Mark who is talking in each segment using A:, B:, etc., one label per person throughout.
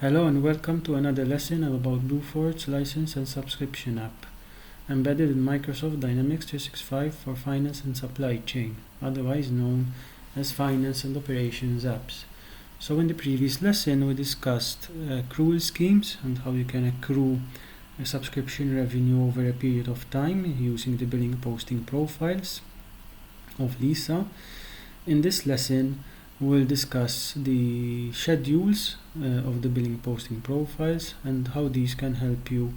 A: Hello and welcome to another lesson about Bluefort's license and subscription app, embedded in Microsoft Dynamics 365 for finance and supply chain, otherwise known as finance and operations apps. So in the previous lesson we discussed accrual schemes and how you can accrue a subscription revenue over a period of time using the billing posting profiles of Lisa. In this lesson we'll discuss the schedules of the billing posting profiles and how these can help you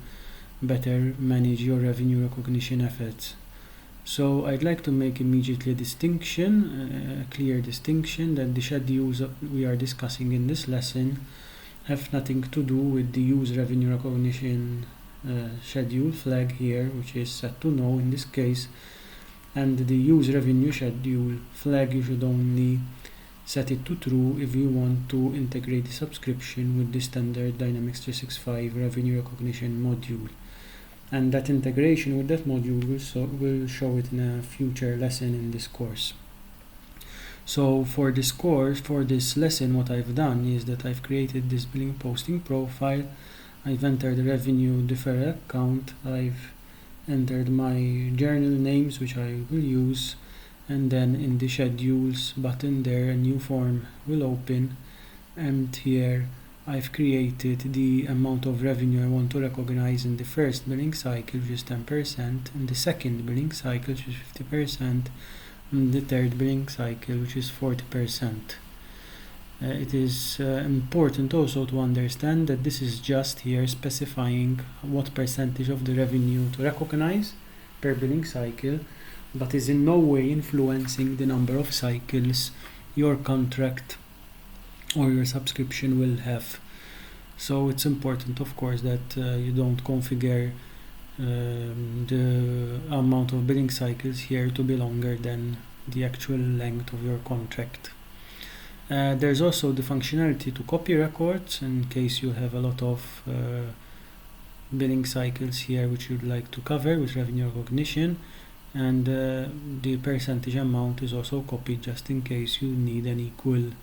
A: better manage your revenue recognition efforts. So I'd like to make immediately a clear distinction that the schedules we are discussing in this lesson have nothing to do with the use revenue recognition schedule flag here, which is set to no in this case, and the use revenue schedule flag you should only set it to true if you want to integrate the subscription with the standard Dynamics 365 revenue recognition module. And that integration with that module will show it in a future lesson in this course. So for this lesson, what I've done is that I've created this billing posting profile. I've entered the revenue deferral account. I've entered my journal names, which I will use. And then in the schedules button there, a new form will open, and here I've created the amount of revenue I want to recognize in the first billing cycle, which is 10%, in the second billing cycle, which is 50%, and the third billing cycle, which is 40%. It is important also to understand that this is just here specifying what percentage of the revenue to recognize per billing cycle, but is in no way influencing the number of cycles your contract or your subscription will have. So it's important, of course, that you don't configure the amount of billing cycles here to be longer than the actual length of your contract. There's also the functionality to copy records in case you have a lot of billing cycles here which you'd like to cover with revenue recognition. And the percentage amount is also copied just in case you need an equal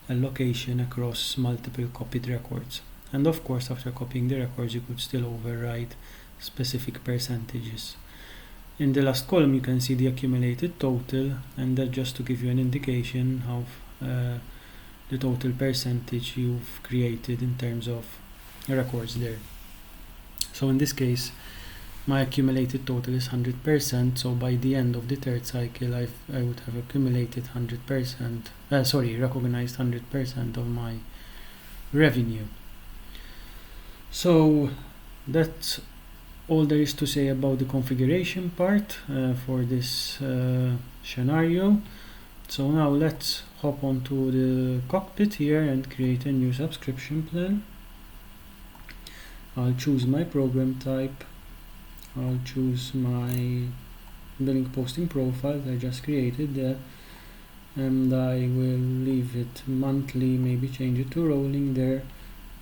A: allocation across multiple copied records. And of course, after copying the records, you could still override specific percentages. In the last column, you can see the accumulated total, and that just to give you an indication of the total percentage you've created in terms of records there. So in this case, my accumulated total is 100%, so by the end of the third cycle I would have accumulated recognized 100% of my revenue. So that's all there is to say about the configuration part for this scenario. So now let's hop onto the cockpit here and create a new subscription plan. I'll choose my program type. I'll choose my billing posting profile that I just created there, and I will leave it monthly, maybe change it to rolling there,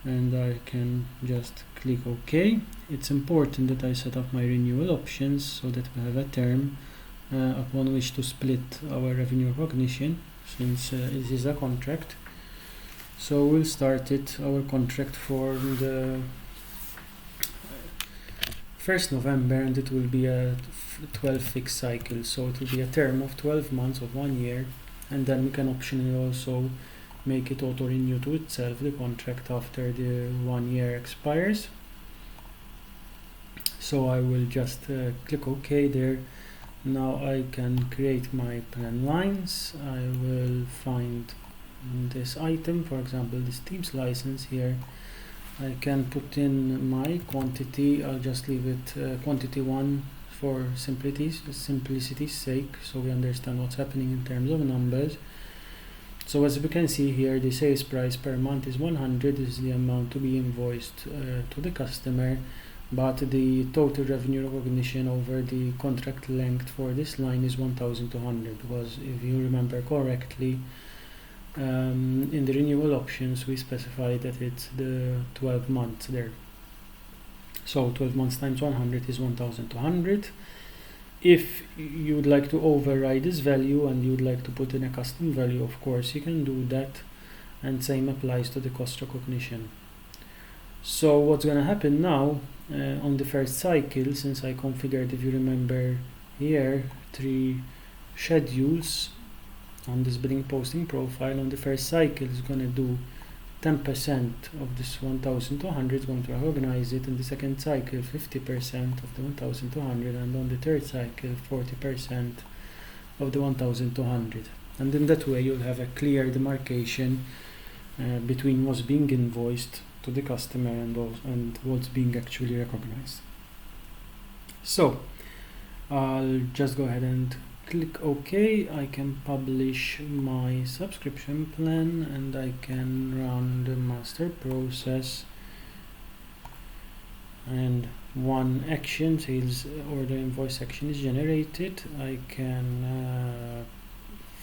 A: and I can just click OK. It's important that I set up my renewal options so that we have a term upon which to split our revenue recognition, since this is a contract. So we'll start our contract for the 1st November, and it will be a 12 fixed cycle, so it will be a term of 12 months of 1 year, and then we can optionally also make it auto renew to itself the contract after the 1 year expires. So I will just click OK there. Now I can create my plan lines. I will find this item, for example this Teams license here. I can put in my quantity. I'll just leave it quantity 1 for simplicity's sake, so we understand what's happening in terms of numbers. So as we can see here, the sales price per month is 100. This is the amount to be invoiced to the customer, but the total revenue recognition over the contract length for this line is 1200, because if you remember correctly, in the renewal options we specified that it's the 12 months there. So 12 months times 100 is 1200. If you'd like to override this value and you'd like to put in a custom value, of course you can do that, and same applies to the cost recognition. So what's gonna happen now on the first cycle, since I configured, if you remember here, 3 schedules on this billing posting profile, on the first cycle is gonna do 10% of this 1200, is going to recognize it. In the second cycle 50% of the 1200, and on the third cycle 40% of the 1200. And in that way you'll have a clear demarcation between what's being invoiced to the customer and what's being actually recognized. So I'll just go ahead and click OK. I can publish my subscription plan and I can run the master process, and one action, sales order invoice action, is generated. I can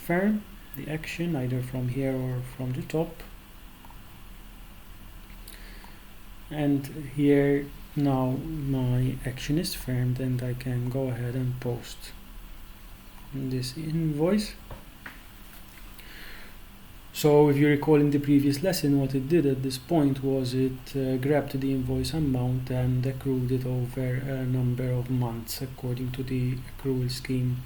A: firm the action either from here or from the top, and here now my action is firmed and I can go ahead and post this invoice. So if you recall in the previous lesson, what it did at this point was it grabbed the invoice amount and accrued it over a number of months according to the accrual scheme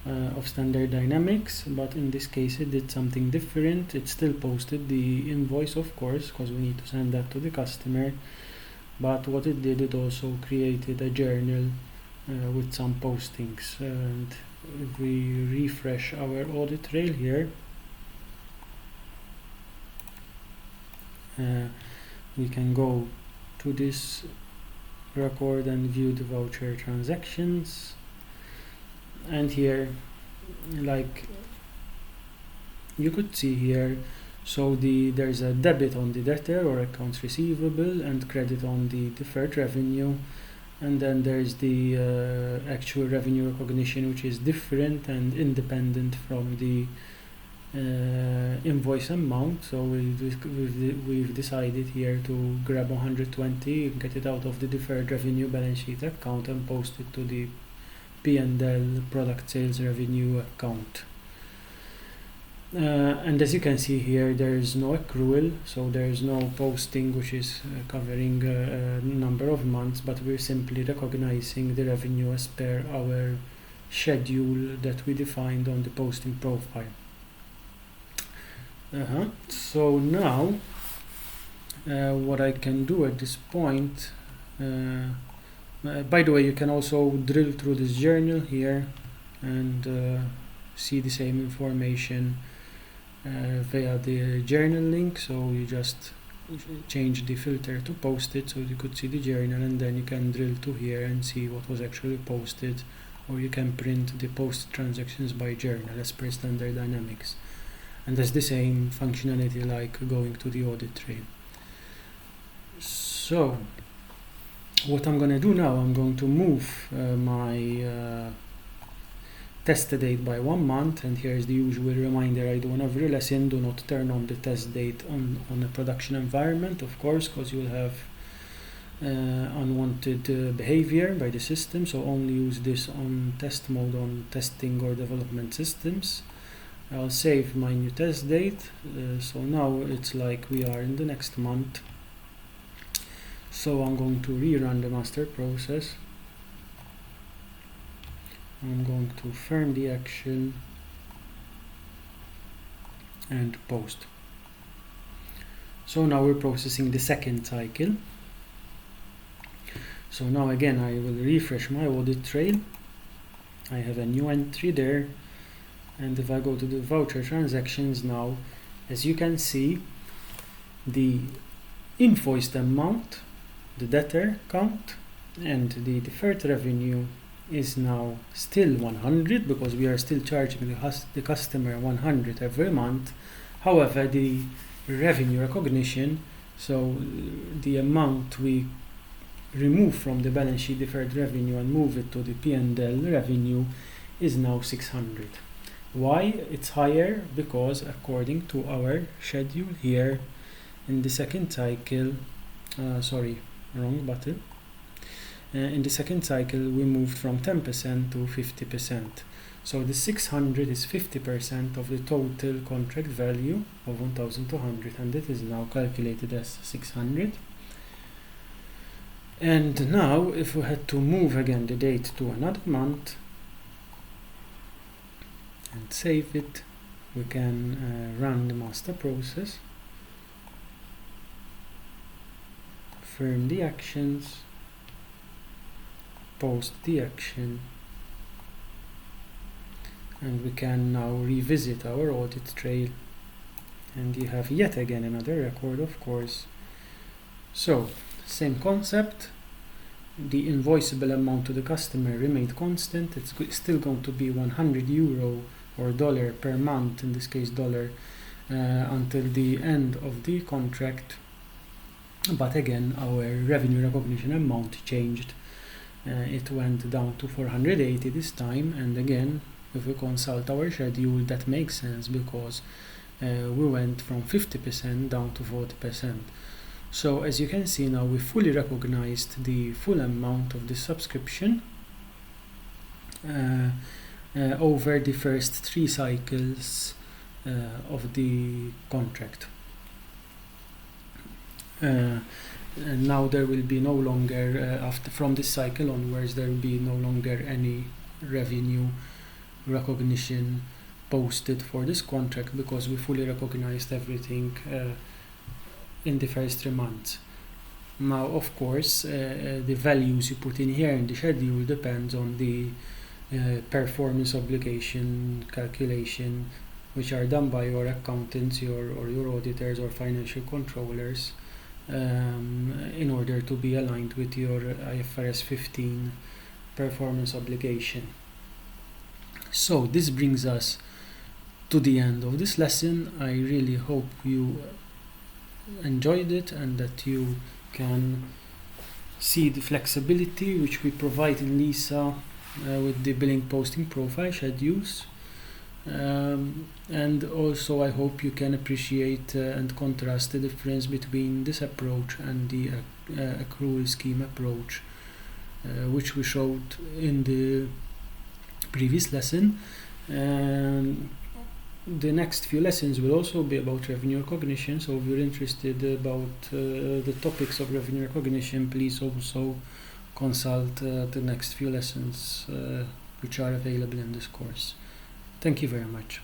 A: of Standard Dynamics. But in this case it did something different. It still posted the invoice, of course, because we need to send that to the customer, but what it did, it also created a journal with some postings. And if we refresh our audit trail here, we can go to this record and view the voucher transactions, and here, like you could see here, so there's a debit on the debtor or accounts receivable and credit on the deferred revenue, and then there's the actual revenue recognition, which is different and independent from the invoice amount. So we've decided here to grab 120, get it out of the deferred revenue balance sheet account and post it to the P&L product sales revenue account. And as you can see here, there is no accrual, so there is no posting which is covering a number of months, but we're simply recognizing the revenue as per our schedule that we defined on the posting profile. So now what I can do at this point, by the way, you can also drill through this journal here and see the same information via the journal link. So you just change the filter to post it, so you could see the journal, and then you can drill to here and see what was actually posted, or you can print the post transactions by journal as per Standard Dynamics. And that's the same functionality like going to the audit trail. So what I'm going to do now, I'm going to move my test date by 1 month, and here's the usual reminder I do on every lesson: do not turn on the test date on a production environment, of course, because you'll have unwanted behavior by the system. So only use this on test mode on testing or development systems. I'll save my new test date, so now it's like we are in the next month. So I'm going to rerun the master process. I'm going to firm the action and post. So now we're processing the second cycle. So now again I will refresh my audit trail. I have a new entry there, and if I go to the voucher transactions now, as you can see, the invoiced amount, the debtor count, and the deferred revenue is now still 100, because we are still charging the customer 100 every month. However, the revenue recognition, so the amount we remove from the balance sheet deferred revenue and move it to the P&L revenue, is now 600. Why it's higher? Because according to our schedule here in the second cycle, sorry, wrong button. In the second cycle we moved from 10% to 50%. So the 600 is 50% of the total contract value of 1200, and it is now calculated as 600. And now if we had to move again the date to another month and save it, we can run the master process, confirm the actions, post the action, and we can now revisit our audit trail, and you have yet again another record, of course. So same concept, the invoiceable amount to the customer remained constant. It's still going to be €100 or dollar per month, in this case dollar, until the end of the contract. But again, our revenue recognition amount changed. It went down to 480 this time, and again, if we consult our schedule, that makes sense because we went from 50% down to 40%. So as you can see now, we fully recognized the full amount of the subscription over the first 3 cycles of the contract. And now there will be no longer, from this cycle onwards, there will be no longer any revenue recognition posted for this contract because we fully recognized everything in the first 3 months. Now, of course, the values you put in here in the schedule depends on the performance obligation calculation, which are done by your accountants or your auditors or financial controllers in order to be aligned with your IFRS 15 performance obligation. So this brings us to the end of this lesson. I really hope you enjoyed it and that you can see the flexibility which we provide in Lisa with the billing posting profile schedules, and also I hope you can appreciate and contrast the difference between this approach and the accrual scheme approach, which we showed in the previous lesson. The next few lessons will also be about revenue recognition, so if you're interested about the topics of revenue recognition, please also consult the next few lessons which are available in this course. Thank you very much.